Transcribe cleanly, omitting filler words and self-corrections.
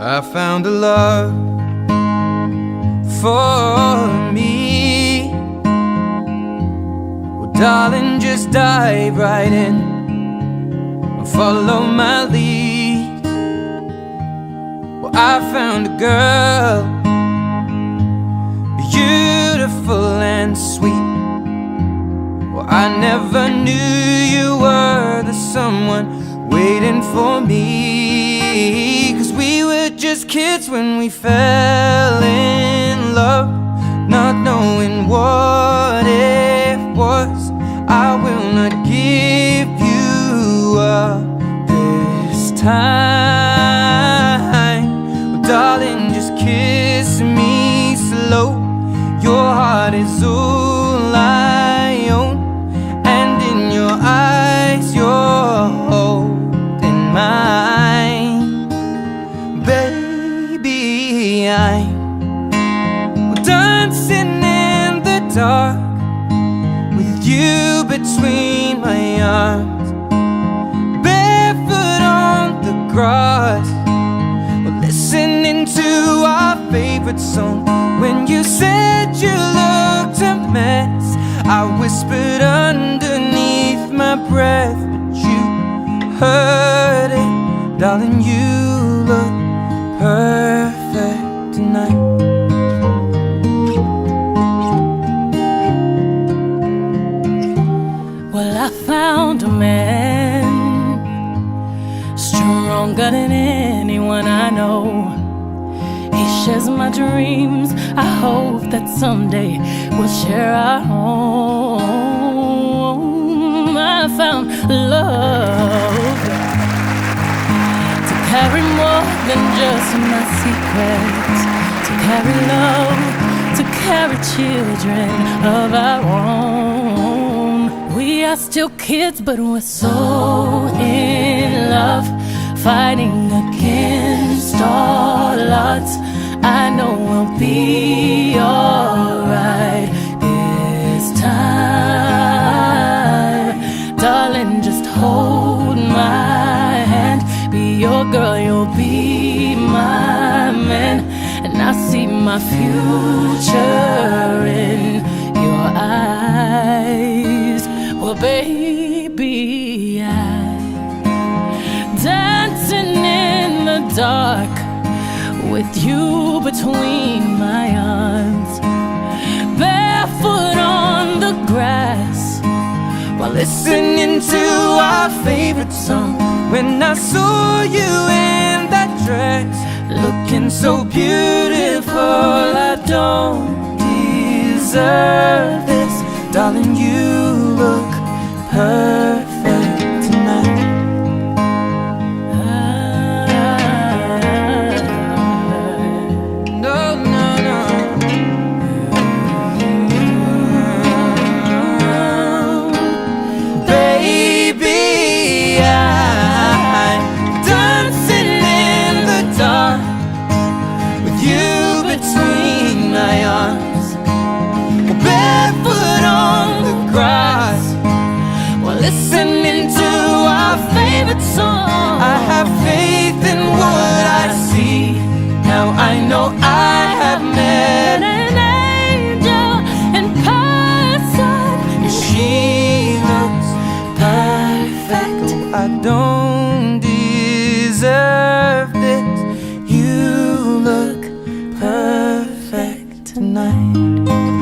I found a love for me. Well, darling, just dive right in and follow my lead. Well, I found a girl, beautiful and sweet. Well, I never knew you were the someone waiting for me. 'Cause we were just kids when we fell in love, not knowing what it was. I will not give you up this time. Well, darling, just kiss me slow. Your heart is all I own, and in your eyes you're holding mine. Baby, I'm dancing in the dark with you between my arms, barefoot on the grass. We're listening to our favorite song. When you said you looked a mess, I whispered underneath my breath, but you heard it. Darling, you look perfect tonight. Well, I found a man stronger than anyone I know. He shares my dreams. I hope that someday we'll share our home. I found love to carry more than just my secrets, to carry love, to carry children of our own. We are still kids, but we're so in love, fighting against all odds. I know we'll be alright this time. Darling, just hold my hand. Be your girl, you'll be my man. And I see my future in your eyes. Well, baby, I'm dancing in the dark with you between my arms, barefoot on the grass, while listening to our favorite song. When I saw you in that dress, looking so beautiful, I don't deserve this. Darling, you look perfect tonight. Listening to our favorite song. I have faith in what I see. Now I know I have met an angel in person. She looks perfect. I don't deserve this. You look perfect tonight.